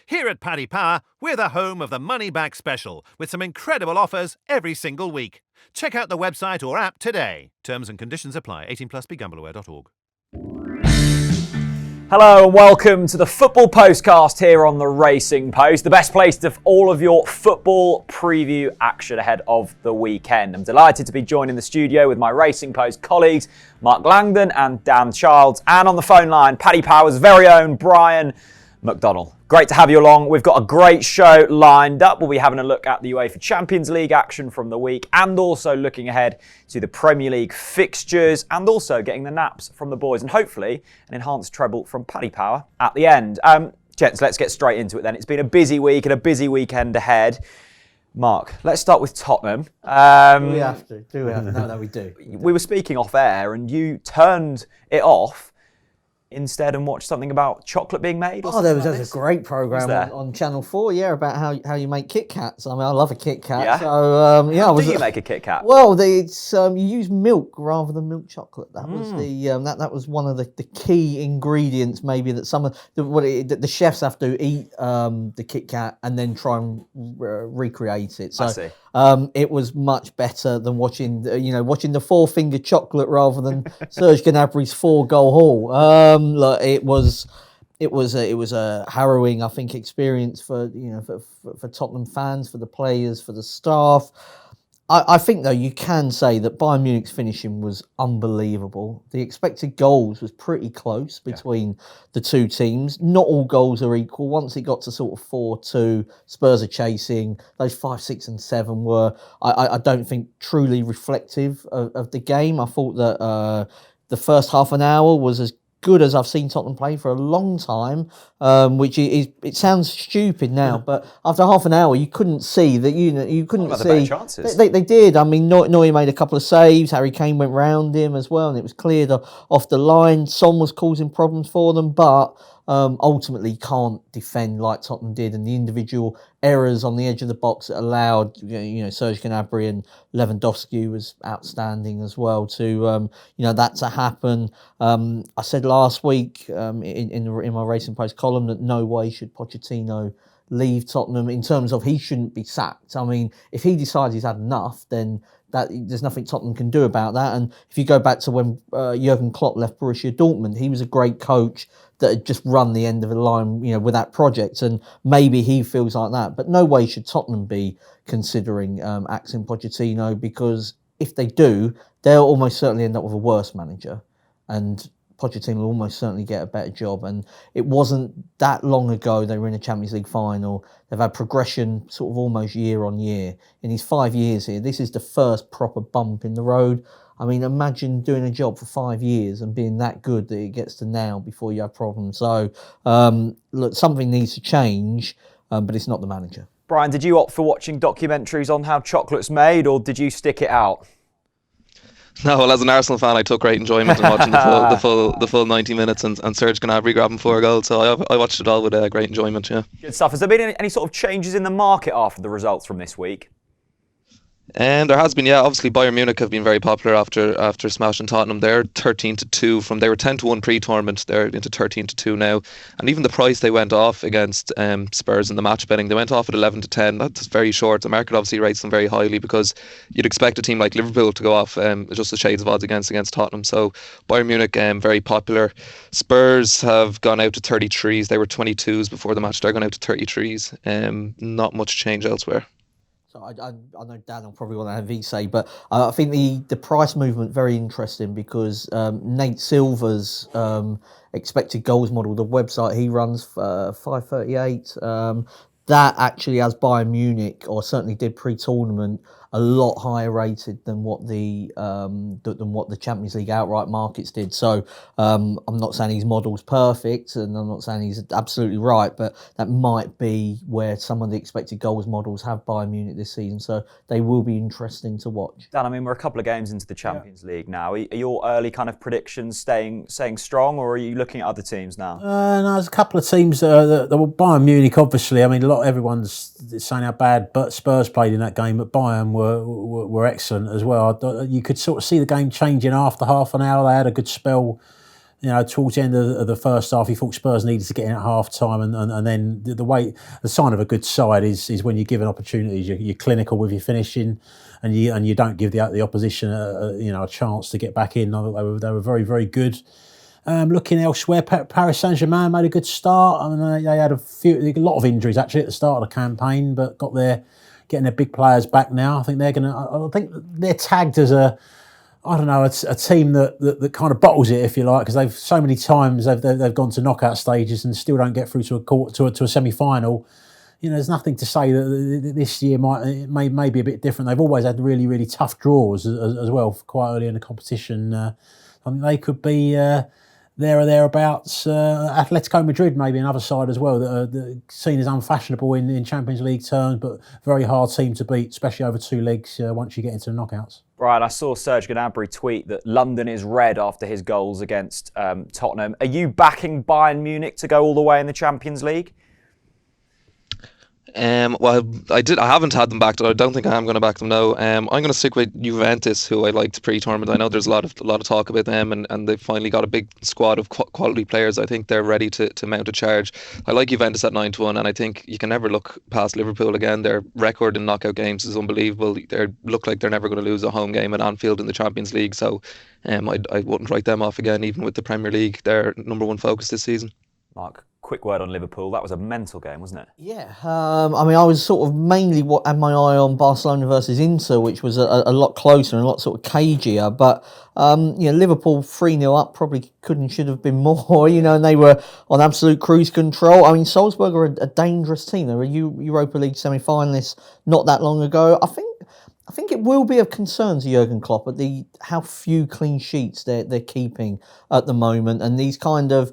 Here at Paddy Power, we're the home of the Money Back Special, with some incredible offers every single week. Check out the website or app today. Terms and conditions apply. 18 plus begambleaware.org. Hello and welcome to the Football Postcast here on the Racing Post, the best place for all of your football preview action ahead of the weekend. I'm delighted to be joined in the studio with my Racing Post colleagues, Mark Langdon and Dan Childs, and on the phone line, Paddy Power's very own Brian McDonnell. Great to have you along. We've got a great show lined up. We'll be having a look at the UEFA Champions League action from the week and also looking ahead to the Premier League fixtures and also getting the naps from the boys and hopefully an enhanced treble from Paddy Power at the end. Gents, let's get straight into it then. It's been a busy week and a busy weekend ahead. Mark, let's start with Tottenham. Do we have to? No, we do. We were speaking off air and you turned it off instead and watch something about chocolate being made? There was a great programme on Channel 4, about how you make Kit Kats. I mean, I love a Kit Kat. Yeah. So, How do you make a Kit Kat? Well, it's you use milk rather than milk chocolate. That was that was one of the key ingredients, maybe that some of the chefs have to eat the Kit Kat and then try and recreate it. So, I see. It was much better than watching the four-finger chocolate rather than Serge Gnabry's 4-goal haul. It was a harrowing, I think, experience for Tottenham fans, for the players, for the staff. I think, though, you can say that Bayern Munich's finishing was unbelievable. The expected goals was pretty close between the two teams. Not all goals are equal. Once it got to sort of 4-2, Spurs are chasing. Those 5, 6 and 7 were, I don't think, truly reflective of the game. I thought that the first half an hour was as good as I've seen Tottenham play for a long time, which is, it sounds stupid now, but after half an hour you couldn't see that you couldn't see chances. They did. I mean, Neuer made a couple of saves. Harry Kane went round him as well, and it was cleared off the line. Son was causing problems for them, but ultimately can't defend like Tottenham did, and the individual errors on the edge of the box that allowed Serge Gnabry and Lewandowski was outstanding as well to that to happen. I said last week in my Racing Post column that no way should Pochettino leave Tottenham, in terms of he shouldn't be sacked. I mean, if he decides he's had enough, then there's nothing Tottenham can do about that. And if you go back to when Jurgen Klopp left Borussia Dortmund, he was a great coach that had just run the end of the line, with that project, and maybe he feels like that. But no way should Tottenham be considering axing Pochettino, because if they do, they'll almost certainly end up with a worse manager, and Pochettino will almost certainly get a better job. And it wasn't that long ago they were in a Champions League final. They've had progression sort of almost year on year. In his 5 years here, this is the first proper bump in the road. I mean, imagine doing a job for 5 years and being that good that it gets to now before you have problems. So, look, something needs to change, but it's not the manager. Brian, did you opt for watching documentaries on how chocolate's made, or did you stick it out? No, well, as an Arsenal fan, I took great enjoyment in watching the full 90 minutes and Serge Gnabry grabbing 4 goals. So I watched it all with great enjoyment. Yeah. Good stuff. Has there been any sort of changes in the market after the results from this week? And there has been, obviously Bayern Munich have been very popular after smashing Tottenham. They're 13-2 they were 10-1 pre-tournament, they're into 13-2 now. And even the price they went off against Spurs in the match betting, they went off at 11-10. That's very short. The market obviously rates them very highly, because you'd expect a team like Liverpool to go off just the shades of odds against Tottenham. So Bayern Munich very popular. Spurs have gone out to 33s. They were 22s before the match. They're gone out to 33s. Not much change elsewhere. So I know Dan will probably want to have his say, but I think the price movement very interesting, because Nate Silver's expected goals model, the website he runs, 538, that actually has Bayern Munich, or certainly did pre-tournament, a lot higher rated than what the Champions League outright markets did. So I'm not saying his model's perfect, and I'm not saying he's absolutely right, but that might be where some of the expected goals models have Bayern Munich this season. So they will be interesting to watch. Dan, I mean, we're a couple of games into the Champions League now. Are your early kind of predictions staying strong, or are you looking at other teams now? No, there's a couple of teams that were Bayern Munich, obviously. I mean, everyone's saying how bad but Spurs played in that game, but Bayern were excellent as well. You could sort of see the game changing after half an hour. They had a good spell towards the end of the first half, he thought Spurs needed to get in at half time, and then the sign of a good side is when you're given opportunities, you're clinical with your finishing, and you don't give the opposition a chance to get back in. They were very, very good. Looking elsewhere, Paris Saint-Germain made a good start. I mean, they had a lot of injuries actually at the start of the campaign, but got getting their big players back now. I think they're tagged as a team that kind of bottles it, if you like, because they've so many times they've gone to knockout stages and still don't get through to a semi-final. There's nothing to say that this year may be a bit different. They've always had really, really tough draws as well, quite early in the competition. I think they could be there or thereabouts. Atletico Madrid maybe another side as well that are seen as unfashionable in Champions League terms, but very hard team to beat, especially over two legs once you get into the knockouts. Brian, I saw Serge Gnabry tweet that London is red after his goals against Tottenham. Are you backing Bayern Munich to go all the way in the Champions League? Well, I haven't had them backed. I don't think I am going to back them now. I'm going to stick with Juventus, who I liked pre-tournament. I know there's a lot of talk about them, and they've finally got a big squad of quality players. I think they're ready to mount a charge. I like Juventus at 9-1, and I think you can never look past Liverpool again. Their record in knockout games is unbelievable. They look like they're never going to lose a home game at Anfield in the Champions League. So I wouldn't write them off again, even with the Premier League. Their number one focus this season. Mark, quick word on Liverpool. That was a mental game, wasn't it? Yeah. I was sort of mainly had my eye on Barcelona versus Inter, which was a lot closer and a lot sort of cagier. But, Liverpool 3-0 up probably could and should have been more, and they were on absolute cruise control. I mean, Salzburg are a dangerous team. They were Europa League semi-finalists not that long ago. I think it will be of concern to Jurgen Klopp at how few clean sheets they're keeping at the moment, and these kind of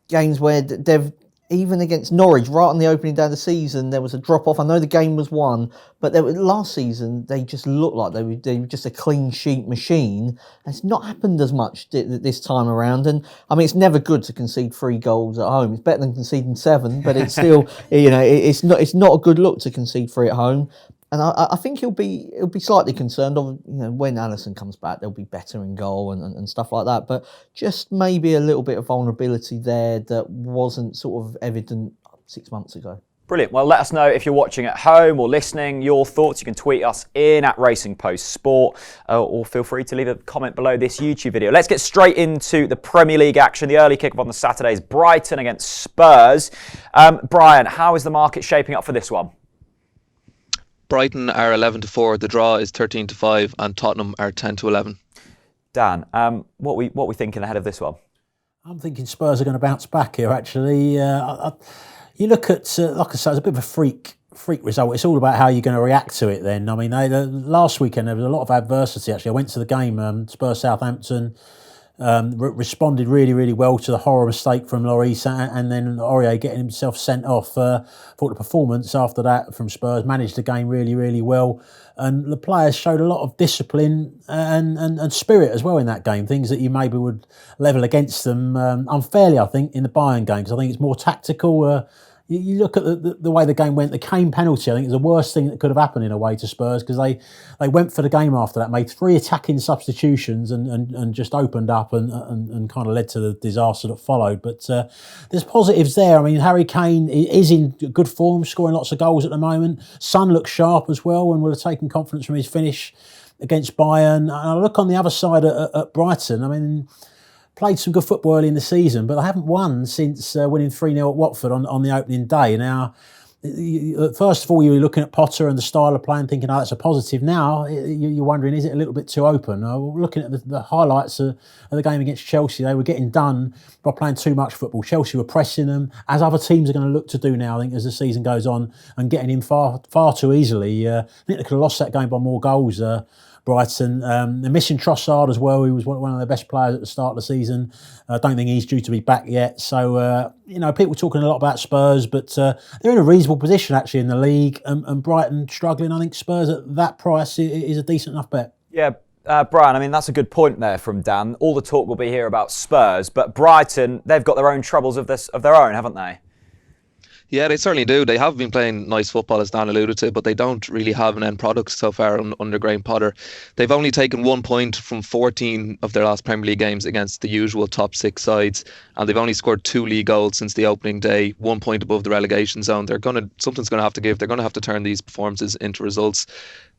games where they've, even against Norwich, right on the opening day of the season, there was a drop-off. I know the game was won, but last season, they just looked like they were just a clean sheet machine. It's not happened as much this time around. And, I mean, it's never good to concede 3 goals at home. It's better than conceding 7, but it's still, it's not a good look to concede 3 at home. And I think he'll be slightly concerned of, when Alisson comes back, they'll be better in goal and stuff like that. But just maybe a little bit of vulnerability there that wasn't sort of evident 6 months ago. Brilliant. Well, let us know if you're watching at home or listening, your thoughts. You can tweet us in at Racing Post Sport, or feel free to leave a comment below this YouTube video. Let's get straight into the Premier League action. The early kick-off on the Saturday is Brighton against Spurs. Brian, how is the market shaping up for this one? Brighton are 11-4. The draw is 13-5, and Tottenham are 10-11. Dan, what we thinking ahead of this one? I'm thinking Spurs are going to bounce back here. Actually, you look at like I say, it's a bit of a freak result. It's all about how you're going to react to it. Then, I mean, last weekend there was a lot of adversity. Actually, I went to the game, Spurs Southampton. Responded really, really well to the horror mistake from Lloris, and then Aurier getting himself sent off. Thought the performance after that from Spurs, managed the game really, really well, and the players showed a lot of discipline and spirit as well in that game. Things that you maybe would level against them unfairly, I think, in the Bayern game, because I think it's more tactical. You look at the way the game went. The Kane penalty, I think, is the worst thing that could have happened in a way to Spurs, because they went for the game after that, made 3 attacking substitutions and just opened up and kind of led to the disaster that followed. But there's positives there. I mean, Harry Kane is in good form, scoring lots of goals at the moment. Son looks sharp as well and will have taken confidence from his finish against Bayern. And I look on the other side at Brighton. I mean, played some good football early in the season, but they haven't won since winning 3-0 at Watford on the opening day. Now, first of all, you were looking at Potter and the style of playing, thinking, that's a positive. Now, you're wondering, is it a little bit too open? Looking at the highlights of the game against Chelsea, they were getting done by playing too much football. Chelsea were pressing them, as other teams are going to look to do now, I think, as the season goes on, and getting in far too easily. I think they could have lost that game by more goals, Brighton. They're missing Trossard as well. He was one of their best players at the start of the season. I don't think he's due to be back yet. So, people talking a lot about Spurs, but they're in a reasonable position actually in the league, and Brighton struggling. I think Spurs at that price is a decent enough bet. Yeah. Brian, I mean, that's a good point there from Dan. All the talk will be here about Spurs, but Brighton, they've got their own troubles of their own, haven't they? Yeah, they certainly do. They have been playing nice football, as Dan alluded to, but they don't really have an end product so far under Graham Potter. They've only taken 1 point from 14 of their last Premier League games against the usual top 6 sides, and they've only scored 2 league goals since the opening day, 1 point above the relegation zone. Something's going to have to give. They're going to have to turn these performances into results.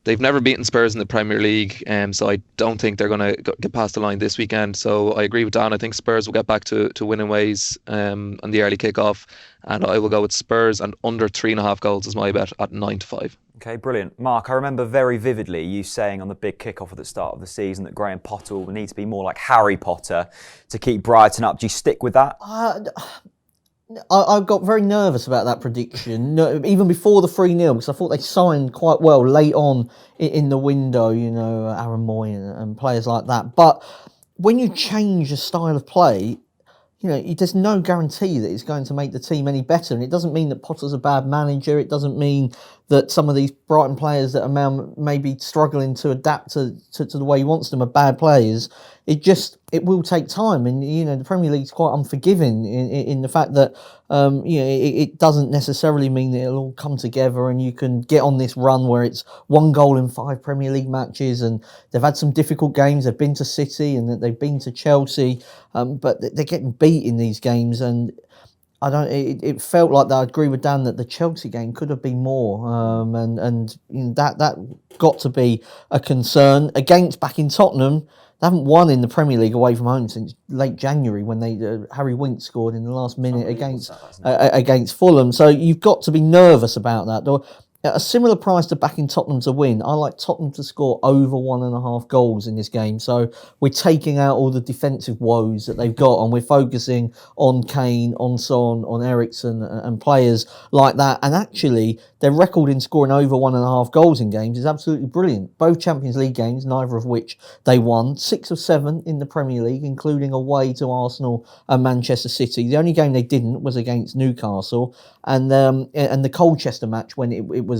They've never beaten Spurs in the Premier League, so I don't think they're going to get past the line this weekend. So I agree with Dan. I think Spurs will get back to winning ways on the early kick-off, and I will go with Spurs and under 3.5 goals is my bet at 9-5. Okay, brilliant. Mark, I remember very vividly you saying on the big kick-off at the start of the season that Graham Potter will need to be more like Harry Potter to keep Brighton up. Do you stick with that? I got very nervous about that prediction, even before the 3-0, because I thought they signed quite well late on in the window, Aaron Moy and players like that. But when you change a style of play, there's no guarantee that it's going to make the team any better. And it doesn't mean that Potter's a bad manager. It doesn't mean that some of these Brighton players that are maybe struggling to adapt to the way he wants them are bad players. It will take time. And, the Premier League's quite unforgiving in the fact that, it doesn't necessarily mean that it'll all come together and you can get on this run where it's 1 goal in 5 Premier League matches. And they've had some difficult games. They've been to City and they've been to Chelsea, but they're getting beat in these games. And it felt like that. I agree with Dan that the Chelsea game could have been more, and that got to be a concern. Back in Tottenham, they haven't won in the Premier League away from home since late January when Harry Winks scored in the last minute against Fulham. So you've got to be nervous about that. At a similar price to backing Tottenham to win, I like Tottenham to score over 1.5 goals in this game. So we're taking out all the defensive woes that they've got and we're focusing on Kane, on Son, on Eriksen and players like that. And actually, their record in scoring over 1.5 goals in games is absolutely brilliant. Both Champions League games, neither of which they won. 6 of 7 in the Premier League, including away to Arsenal and Manchester City. The only game they didn't was against Newcastle. And the Colchester match when it was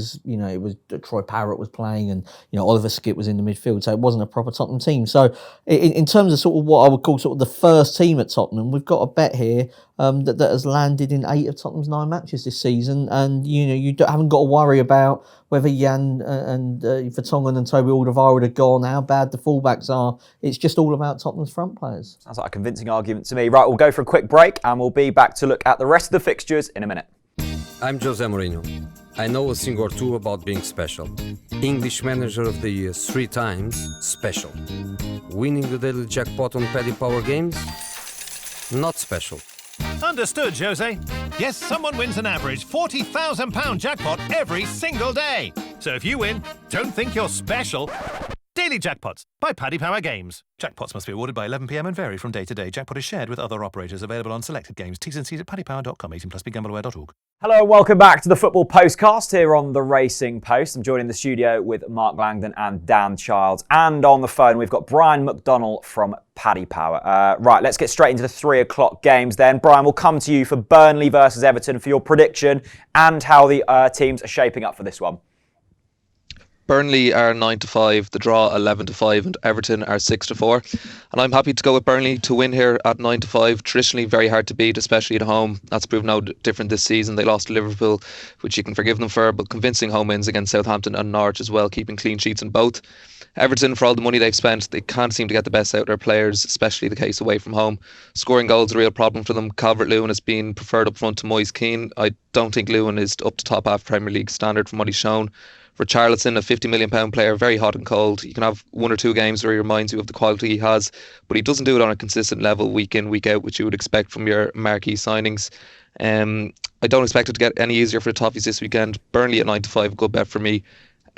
Troy Parrott was playing and Oliver Skipp was in the midfield, so it wasn't a proper Tottenham team. So in terms of sort of what I would call sort of the first team at Tottenham, we've got a bet here that has landed in 8 of Tottenham's 9 matches this season, and haven't got to worry about whether Jan and Vertonghen and Toby Alderweireld are gone, how bad the fullbacks are. It's just all about Tottenham's front players. Sounds like a convincing argument to me. Right, we'll go for a quick break and we'll be back to look at the rest of the fixtures in a minute. I'm Jose Mourinho. I know a thing or two about being special. English Manager of the Year 3 times, special. Winning the daily jackpot on Paddy Power games, not special. Understood, Jose. Yes, someone wins an average £40,000 jackpot every single day. So if you win, don't think you're special. Daily Jackpots by Paddy Power Games. Jackpots must be awarded by 11 p.m. and vary from day to day. Jackpot is shared with other operators. Available on selected games. T's and C's at paddypower.com. 18 plus BeGambleAware.org. Hello and welcome back to the Football Postcast here on the Racing Post. I'm joined in the studio with Mark Langdon and Dan Childs. And on the phone, we've got Brian McDonnell from Paddy Power. Right, let's get straight into the 3 o'clock games then. Brian, we'll come to you for Burnley versus Everton for your prediction and how the teams are shaping up for this one. Burnley are 9-5, the draw 11-5, and Everton are 6-4. And I'm happy to go with Burnley to win here at 9-5. Traditionally very hard to beat, especially at home. That's proved no different this season. They lost to Liverpool, which you can forgive them for, but convincing home wins against Southampton and Norwich as well, keeping clean sheets in both. Everton, for all the money they've spent, they can't seem to get the best out of their players, especially the case away from home. Scoring goals is a real problem for them. Calvert-Lewin has been preferred up front to Moise Keane. I don't think Lewin is up to top half Premier League standard from what he's shown. Richarlison, a £50 million player, very hot and cold. You can have 1 or 2 games where he reminds you of the quality he has, but he doesn't do it on a consistent level week in, week out, which you would expect from your marquee signings. I don't expect it to get any easier for the Toffees this weekend. Burnley at 9-5, good bet for me.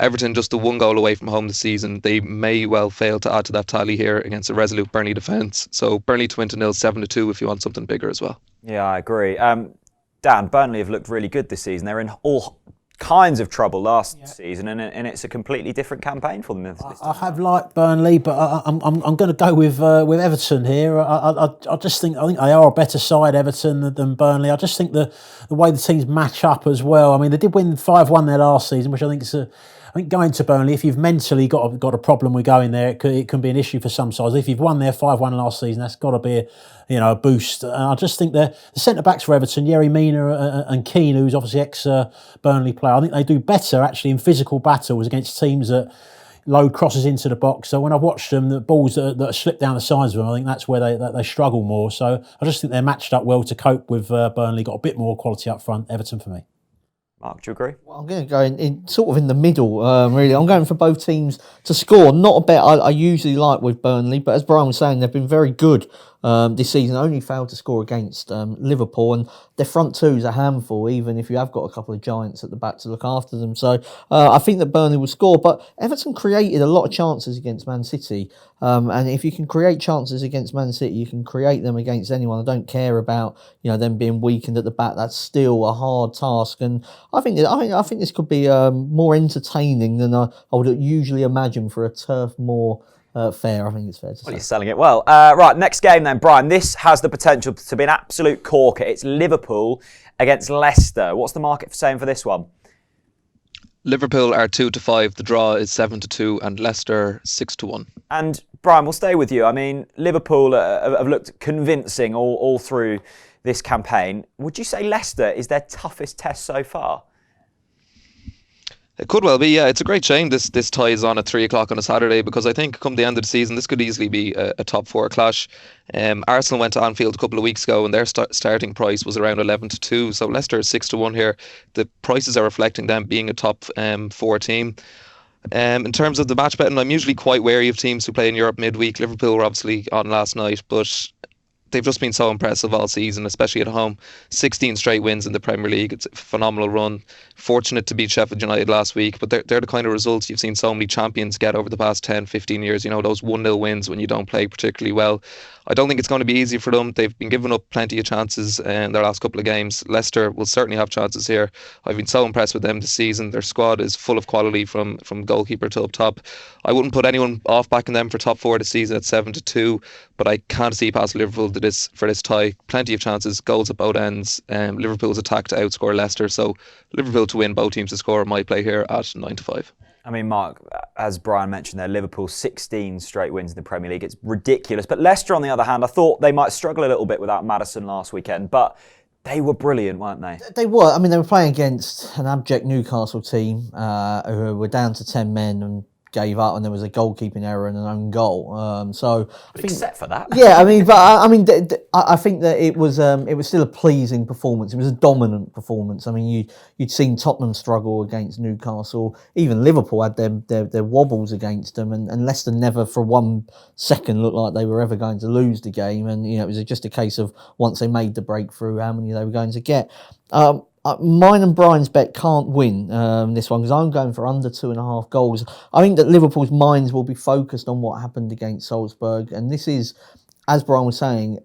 Everton just a 1 goal away from home this season. They may well fail to add to that tally here against a resolute Burnley defence. So Burnley to win to 0, 7-2 if you want something bigger as well. Yeah, I agree. Dan, Burnley have looked really good this season. They're in all kinds of trouble last season, and it's a completely different campaign for them. I have liked Burnley, but I'm going to go with Everton here. I just think they are a better side, Everton, than Burnley. I just think the way the teams match up as well. I mean, they did win 5-1 there last season, which I think is I think going to Burnley, if you've mentally got a problem with going there, it can be an issue for some sides. If you've won there 5-1 last season, that's got to be a boost. And I just think the centre backs for Everton, Yerry Mina and Keane, who's obviously ex Burnley player, I think they do better actually in physical battles against teams that load crosses into the box. So when I've watched them, the balls that slip down the sides of them, I think that's where they struggle more. So I just think they're matched up well to cope with Burnley. Got a bit more quality up front. Everton for me. Mark, do you agree? Well, I'm going to go in sort of in the middle, really. I'm going for both teams to score. Not a bet I usually like with Burnley, but as Brian was saying, they've been very good this season. Only failed to score against Liverpool, and their front two is a handful, even if you have got a couple of giants at the back to look after them. So I think that Burnley will score, but Everton created a lot of chances against Man City. And if you can create chances against Man City, you can create them against anyone. I don't care about them being weakened at the back. That's still a hard task, and I think this could be more entertaining than I would usually imagine for a Turf Moor fair. I think it's fair to say. Well, you're selling it well. Right, next game then, Brian. This has the potential to be an absolute corker. It's Liverpool against Leicester. What's the market for saying for this one? Liverpool are 2-5. The draw is 7-2, and Leicester 6-1. And Brian, we'll stay with you. I mean, Liverpool have looked convincing all through this campaign. Would you say Leicester is their toughest test so far? It could well be, yeah. It's a great shame this tie is on at 3 o'clock on a Saturday, because I think come the end of the season this could easily be a top 4 clash. Arsenal went to Anfield a couple of weeks ago and their starting price was around 11-2, so Leicester is 6-1 here. The prices are reflecting them being a top 4 team. In terms of the match betting, I'm usually quite wary of teams who play in Europe midweek. Liverpool were obviously on last night, but they've just been so impressive all season, especially at home. 16 straight wins in the Premier League. It's a phenomenal run. Fortunate to beat Sheffield United last week, but they're the kind of results you've seen so many champions get over the past 10, 15 years. Those 1-0 wins when you don't play particularly well. I don't think it's going to be easy for them. They've been giving up plenty of chances in their last couple of games. Leicester will certainly have chances here. I've been so impressed with them this season. Their squad is full of quality from goalkeeper to up top. I wouldn't put anyone off backing them for top 4 this season at 7-2, but I can't see past Liverpool for this tie. Plenty of chances, goals at both ends. Liverpool's attack to outscore Leicester, so Liverpool to win, both teams to score, might play here at 9-5. I mean, Mark, as Brian mentioned there, Liverpool 16 straight wins in the Premier League. It's ridiculous. But Leicester, on the other hand, I thought they might struggle a little bit without Maddison last weekend. But they were brilliant, weren't they? They were. I mean, they were playing against an abject Newcastle team who were down to 10 men and gave up, and there was a goalkeeping error and an own goal. Except for that, yeah. I mean, but I think that it was still a pleasing performance. It was a dominant performance. I mean, you'd seen Tottenham struggle against Newcastle. Even Liverpool had their wobbles against them, and Leicester never for 1 second looked like they were ever going to lose the game. And it was just a case of once they made the breakthrough, how many they were going to get. Mine and Brian's bet can't win this one because I'm going for under 2.5 goals. I think that Liverpool's minds will be focused on what happened against Salzburg, and this is, as Brian was saying,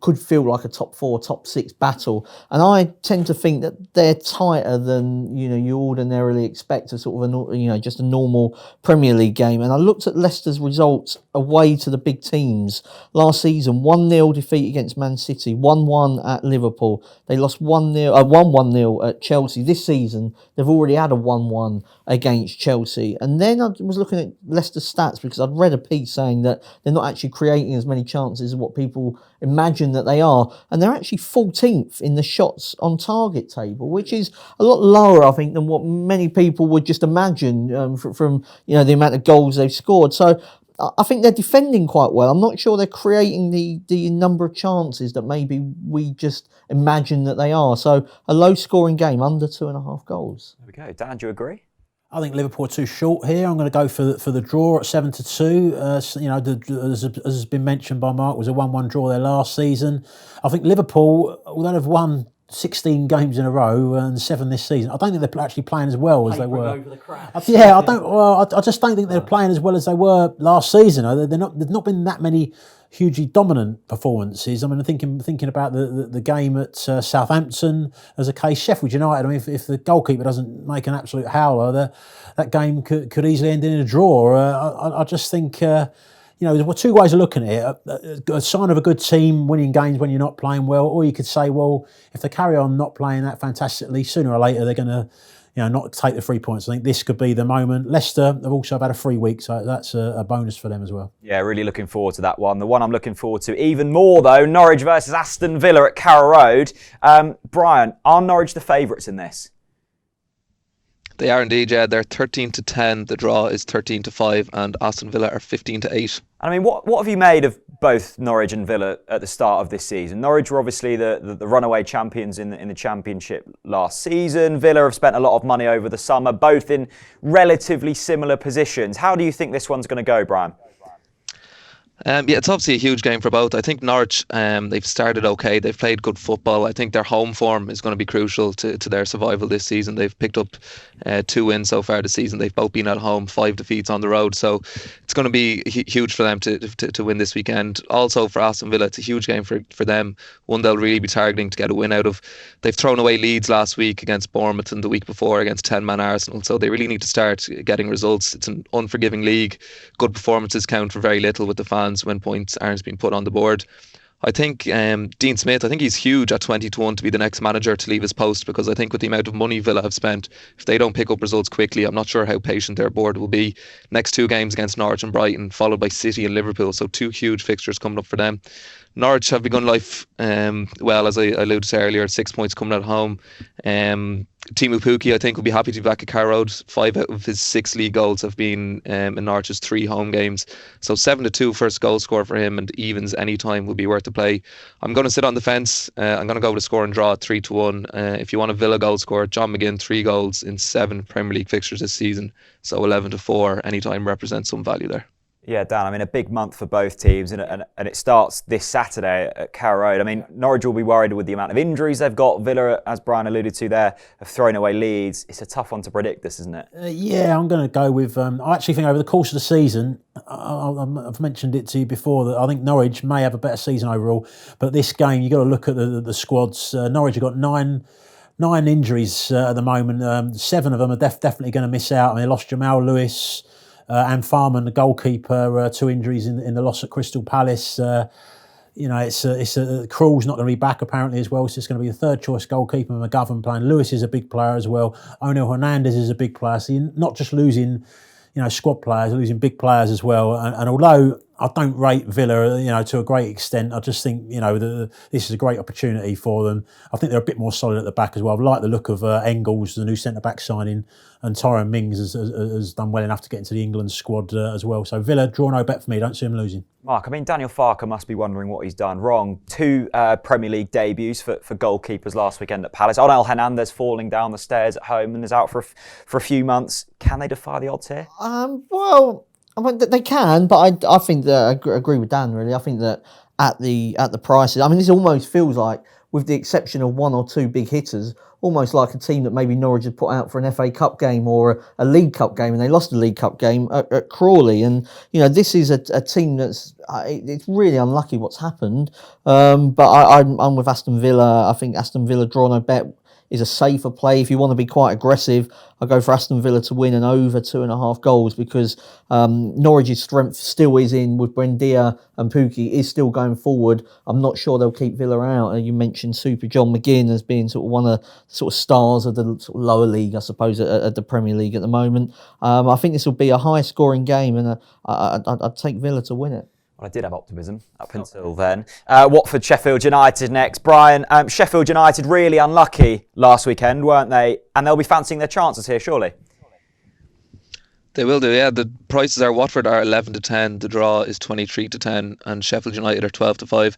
could feel like a top 4, top 6 battle. And I tend to think that they're tighter than you ordinarily expect a sort of just a normal Premier League game. And I looked at Leicester's results away to the big teams last season: 1-0 defeat against Man City, 1-1 at Liverpool. They lost 1-1-0 at Chelsea. This season they've already had a 1-1 against Chelsea. And then I was looking at Leicester's stats because I'd read a piece saying that they're not actually creating as many chances as what people imagine that they are, and they're actually 14th in the shots on target table, which is a lot lower, I think, than what many people would just imagine from the amount of goals they've scored. So I think they're defending quite well. I'm not sure they're creating the number of chances that maybe we just imagine that they are. So a low scoring game, under 2.5 goals. There we go. Dan, do you agree? I think Liverpool are too short here. I'm going to go for the draw at 7-2. As has been mentioned by Mark, was a 1-1 draw there last season. I think Liverpool, although they've won 16 games in a row and 7 this season, I don't think they're actually playing as well as they were. Over the crowd. I just don't think they're playing as well as they were last season. There's not been that many hugely dominant performances. I mean, thinking about the game at Southampton as a case. Sheffield United, I mean, if the goalkeeper doesn't make an absolute howler, that game could easily end in a draw. I just think, there were 2 ways of looking at it. A sign of a good team winning games when you're not playing well, or you could say, well, if they carry on not playing that fantastically, sooner or later they're going to not take the 3 points. I think this could be the moment. Leicester have also had a free week, so that's a bonus for them as well. Yeah, really looking forward to that one. The one I'm looking forward to even more, though, Norwich versus Aston Villa at Carrow Road. Brian, are Norwich the favourites in this? They are indeed, yeah. They're 13-10. The draw is 13-5, and Aston Villa are 15-8. I mean, what have you made of both Norwich and Villa at the start of this season? Norwich were obviously the runaway champions in the Championship last season. Villa have spent a lot of money over the summer, both in relatively similar positions. How do you think this one's going to go, Brian? Yeah, it's obviously a huge game for both. I think Norwich, they've started okay. They've played good football. I think their home form is going to be crucial to their survival this season. They've picked up 2 wins so far this season. They've both been at home, 5 defeats on the road. So it's going to be huge for them to win this weekend. Also for Aston Villa, it's a huge game for them. One they'll really be targeting to get a win out of. They've thrown away leads last week against Bournemouth and the week before against 10-man Arsenal. So they really need to start getting results. It's an unforgiving league. Good performances count for very little with the fans when points aren't being put on the board. I think Dean Smith, I think he's huge at 20-1 to be the next manager to leave his post, because I think with the amount of money Villa have spent, if they don't pick up results quickly, I'm not sure how patient their board will be. Next 2 games against Norwich and Brighton, followed by City and Liverpool, so 2 huge fixtures coming up for them. Norwich have begun life well, as I alluded to earlier, 6 points coming at home. Timu Pukki, I think, will be happy to be back at Carrow Road. 5 out of his 6 league goals have been in Norwich's 3 home games. So 7-2 first goal score for him, and evens any time will be worth the play. I'm going to sit on the fence. I'm going to go with a score and draw at 3-1. If you want a Villa goal score, John McGinn, 3 goals in 7 Premier League fixtures this season. So 11-4 anytime represents some value there. Yeah, Dan, I mean, a big month for both teams, and it starts this Saturday at Carrow Road. I mean, Norwich will be worried with the amount of injuries they've got. Villa, as Brian alluded to there, have thrown away leads. It's a tough one to predict, this, isn't it? Yeah, I'm going to go with... I actually think over the course of the season, I've mentioned it to you before, that I think Norwich may have a better season overall, but this game, you've got to look at the squads. Norwich have got nine injuries at the moment. 7 of them are definitely going to miss out. I mean, they lost Jamal Lewis... and Farman, the goalkeeper, 2 injuries in the loss at Crystal Palace. Krul's not going to be back apparently as well, so it's going to be the 3rd choice goalkeeper. McGovern playing. Lewis is a big player as well. Onel Hernandez is a big player. So you're not just losing, squad players, you're losing big players as well. And although I don't rate Villa, to a great extent, I just think, this is a great opportunity for them. I think they're a bit more solid at the back as well. I like the look of Engels, the new centre-back signing, and Tyrone Mings has done well enough to get into the England squad as well. So Villa, draw no bet for me. Don't see him losing. Mark, I mean, Daniel Farke must be wondering what he's done wrong. 2 Premier League debuts for goalkeepers last weekend at Palace. Onel Hernandez falling down the stairs at home and is out for a few months. Can they defy the odds here? Well, I mean, they can, but I think that I agree with Dan, really. I think that at the prices, I mean, this almost feels like, with the exception of 1 or 2 big hitters, almost like a team that maybe Norwich had put out for an FA Cup game or a League Cup game, and they lost the League Cup game at Crawley. And, this is a team that's, it's really unlucky what's happened. But I'm with Aston Villa. I think Aston Villa draw no bet is a safer play. If you want to be quite aggressive, I go for Aston Villa to win and over 2.5 goals, because Norwich's strength still is in with Buendia, and Pukki is still going forward. I'm not sure they'll keep Villa out. You mentioned Super John McGinn as being sort of one of the sort of stars of the sort of lower league, I suppose, at the Premier League at the moment. I think this will be a high scoring game, and I'd take Villa to win it. I did have optimism up until then. Watford, Sheffield United next. Brian, Sheffield United really unlucky last weekend, weren't they? And they'll be fancying their chances here, surely. They will do, yeah. The prices are Watford are 11-10, the draw is 23-10, and Sheffield United are 12-5.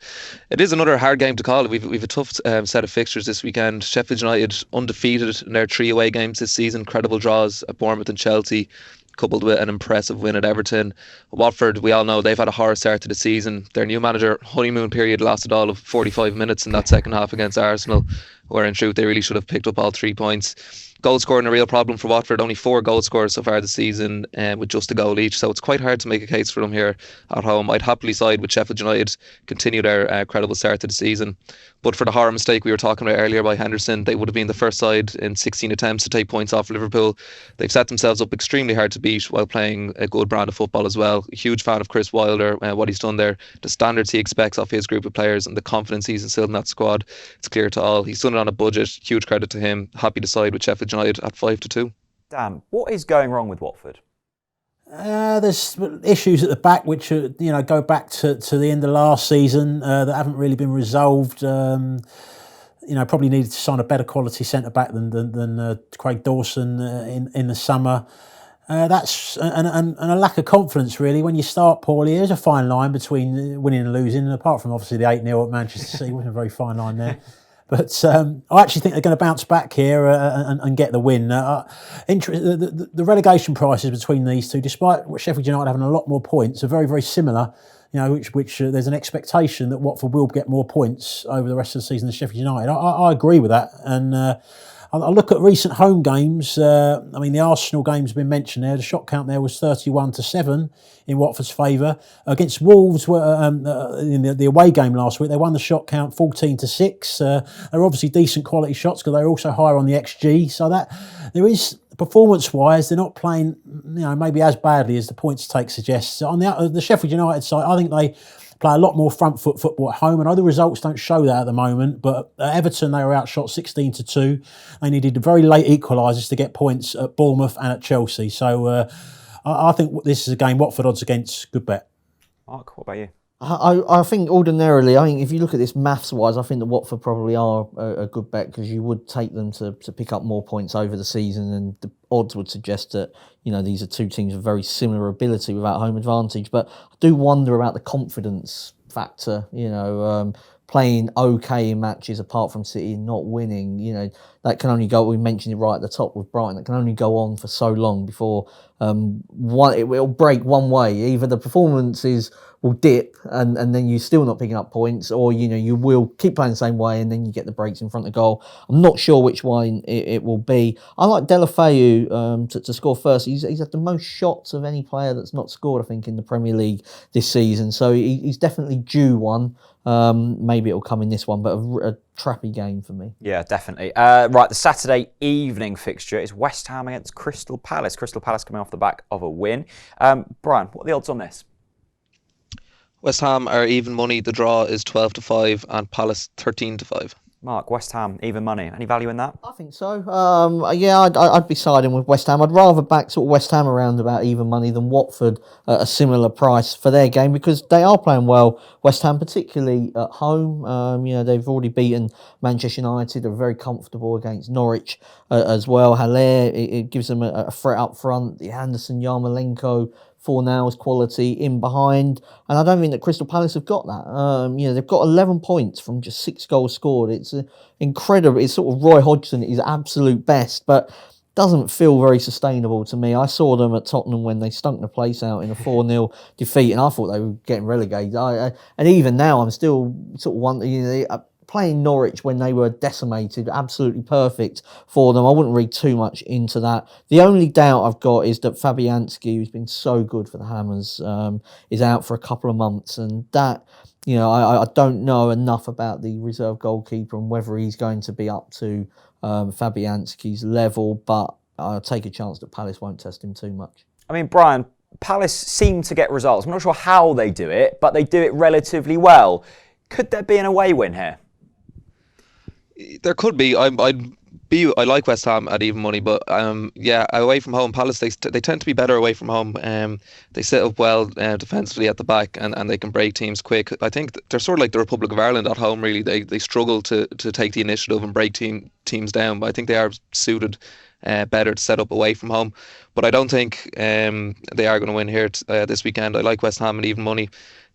It is another hard game to call. We've a tough set of fixtures this weekend. Sheffield United undefeated in their 3 away games this season, credible draws at Bournemouth and Chelsea, coupled with an impressive win at Everton. Watford, we all know they've had a horror start to the season. Their new manager honeymoon period lasted all of 45 minutes in that second half against Arsenal, where in truth they really should have picked up all 3 points. Goal scoring a real problem for Watford, only 4 goal scorers so far this season, with just a goal each, so it's quite hard to make a case for them here at home. I'd happily side with Sheffield United, continue their credible start to the season. But for the horror mistake we were talking about earlier by Henderson, they would have been the first side in 16 attempts to take points off Liverpool. They've set themselves up extremely hard to beat while playing a good brand of football as well. A huge fan of Chris Wilder, what he's done there, the standards he expects off his group of players and the confidence he's instilled in that squad, it's clear to all. He's done done it on a budget. Huge credit to him. Happy to side with Sheffield United at 5-2. Dan, what is going wrong with Watford? There's issues at the back which go back to the end of last season that haven't really been resolved. Probably needed to sign a better quality centre back than Craig Dawson in the summer. That's and a lack of confidence really. When you start poorly, there's a fine line between winning and losing. And apart from obviously the 8-0 at Manchester City, wasn't a very fine line there. But I actually think they're going to bounce back here and get the win. The relegation prices between these two, despite Sheffield United having a lot more points, are very, very similar. Which there's an expectation that Watford will get more points over the rest of the season than Sheffield United. I agree with that. And I look at recent home games. The Arsenal game's been mentioned there. The shot count there was 31-7 in Watford's favour. Against Wolves, in the away game last week, they won the shot count 14-6. They're obviously decent quality shots because they're also higher on the XG. So that there is, performance-wise, they're not playing, maybe as badly as the points take suggests. On the Sheffield United side, I think they play a lot more front foot football at home. I know the results don't show that at the moment, but at Everton they were outshot 16-2. They needed very late equalisers to get points at Bournemouth and at Chelsea. So I think this is a game Watford odds against. Good bet. Mark, what about you? I think ordinarily, if you look at this maths-wise, I think the Watford probably are a good bet because you would take them to pick up more points over the season, and the odds would suggest that these are two teams of very similar ability without home advantage. But I do wonder about the confidence factor. Playing okay in matches apart from City and not winning. That can only go. We mentioned it right at the top with Brighton. That can only go on for so long before it will break one way. Either the performances will dip and then you're still not picking up points, or you will keep playing the same way and then you get the breaks in front of goal. I'm not sure which one it will be. I like Deulofeu to score first. He's had the most shots of any player that's not scored, I think, in the Premier League this season. So he's definitely due one. Maybe it'll come in this one, but a trappy game for me. Yeah, definitely. Right, the Saturday evening fixture is West Ham against Crystal Palace. Crystal Palace coming off the back of a win. Brian, what are the odds on this? West Ham are even money. The draw is 12-5 and Palace 13-5. Mark, West Ham, even money. Any value in that? I think so. I'd be siding with West Ham. I'd rather back sort of West Ham around about even money than Watford at a similar price for their game because they are playing well. West Ham, particularly at home. They've already beaten Manchester United. They're very comfortable against Norwich as well. Haller, it gives them a threat up front. The Anderson, Yarmolenko, Fornals quality in behind, and I don't think that Crystal Palace have got that. They've got 11 points from just 6 goals scored. It's incredible. It's sort of Roy Hodgson at his absolute best, but doesn't feel very sustainable to me. I saw them at Tottenham when they stunk the place out in a 4-0 defeat, and I thought they were getting relegated. And even now, I'm still sort of wondering. Playing Norwich when they were decimated, absolutely perfect for them. I wouldn't read too much into that. The only doubt I've got is that Fabianski, who's been so good for the Hammers, is out for a couple of months. And that, I don't know enough about the reserve goalkeeper and whether he's going to be up to Fabianski's level. But I'll take a chance that Palace won't test him too much. Brian, Palace seem to get results. I'm not sure how they do it, but they do it relatively well. Could there be an away win here? There could be. I like West Ham at even money, but away from home, Palace they tend to be better away from home. They set up well defensively at the back, and they can break teams quick. I think they're sort of like the Republic of Ireland at home. Really, they struggle to take the initiative and break teams down. But I think they are suited better to set up away from home. But I don't think they are going to win here this weekend. I like West Ham at even money.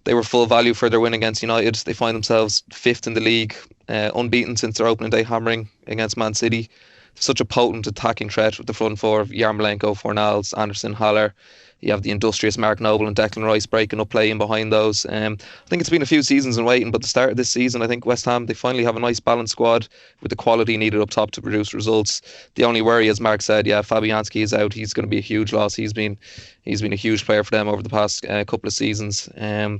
They were full value for their win against United. They find themselves 5th in the league, unbeaten since their opening day hammering against Man City. Such a potent attacking threat with the front four of Yarmolenko, Fornals, Anderson, Haller. You have the industrious Mark Noble and Declan Rice breaking up play in behind those. I think it's been a few seasons in waiting, but the start of this season, I think West Ham, they finally have a nice balanced squad with the quality needed up top to produce results. The only worry, as Mark said, Fabianski is out. He's going to be a huge loss. He's been a huge player for them over the past couple of seasons. I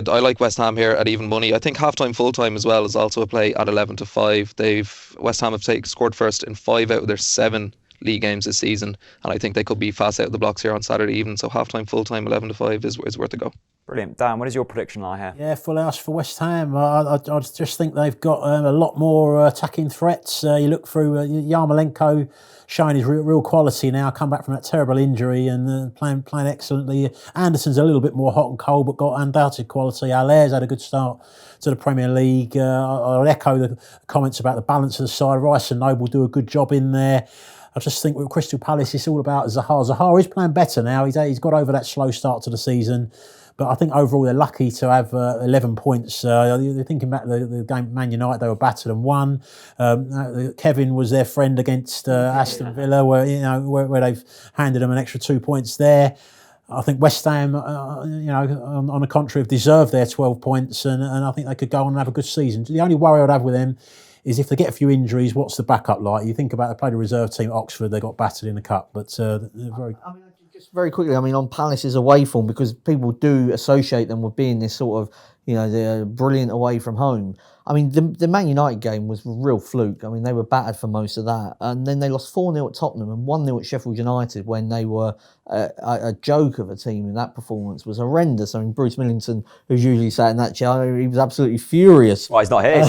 like West Ham here at even money. I think half-time, full-time as well is also a play at 11-5. West Ham have scored first in 5 out of their 7 league games this season, and I think they could be fast out of the blocks here on Saturday evening. So half-time, full-time, 11-5 is worth a go. Brilliant. Dan, what is your prediction lie here? Yeah, full house for West Ham. I just think they've got a lot more attacking threats. You look through Yarmolenko showing his real quality now, come back from that terrible injury and playing excellently. Anderson's a little bit more hot and cold, but got undoubted quality. Allair's had a good start to the Premier League. I'll echo the comments about the balance of the side. Rice and Noble do a good job in there. I just think with Crystal Palace, it's all about Zaha. Zaha is playing better now. He's got over that slow start to the season. But I think overall they're lucky to have 11 points. They're thinking back to the game Man United, they were battered and won. Kevin was their friend against Aston Villa, where they've handed them an extra 2 points there. I think West Ham, on the contrary, have deserved their 12 points, and I think they could go on and have a good season. The only worry I'd have with them is if they get a few injuries, what's the backup like? You think about they played a reserve team at Oxford, they got battered in the cup, but Just very quickly, on Palace's away form, because people do associate them with being this sort of, they're brilliant away from home. The Man United game was a real fluke. They were battered for most of that. And then they lost 4-0 at Tottenham and 1-0 at Sheffield United when they were a joke of a team, and that performance was horrendous. Bruce Millington, who's usually sat in that chair, he was absolutely furious. Well, he's not here.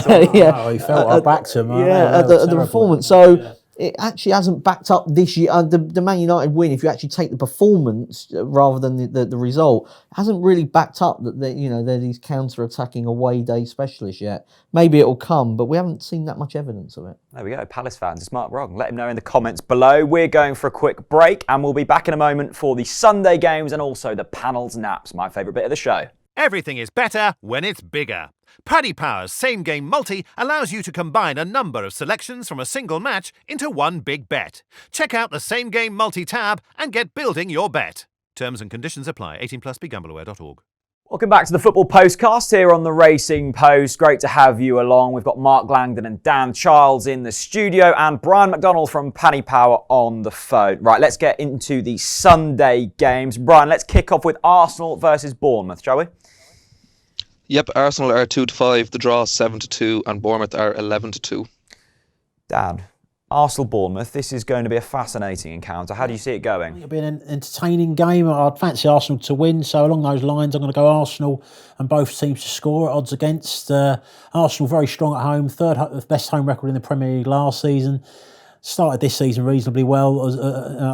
He felt I backed him. At the performance. So it actually hasn't backed up this year. The Man United win, if you actually take the performance rather than the result, hasn't really backed up that they're these counter-attacking away day specialists yet. Maybe it'll come, but we haven't seen that much evidence of it. There we go, Palace fans. Is Mark wrong? Let him know in the comments below. We're going for a quick break, and we'll be back in a moment for the Sunday games and also the panels naps, my favourite bit of the show. Everything is better when it's bigger. Paddy Power's Same Game Multi allows you to combine a number of selections from a single match into one big bet. Check out the Same Game Multi tab and get building your bet. Terms and conditions apply. 18+, begambleaware.org. Welcome back to the Football Postcast here on the Racing Post. Great to have you along. We've got Mark Langdon and Dan Childs in the studio and Brian McDonald from Paddy Power on the phone. Right, let's get into the Sunday games. Brian, let's kick off with Arsenal versus Bournemouth, shall we? Yep, Arsenal are 2-5, the draw 7-2, and Bournemouth are 11-2. Dan, Arsenal-Bournemouth, this is going to be a fascinating encounter. How do you see it going? It'll be an entertaining game. I'd fancy Arsenal to win, so along those lines, I'm going to go Arsenal and both teams to score at odds against. Arsenal very strong at home, third best home record in the Premier League last season. Started this season reasonably well.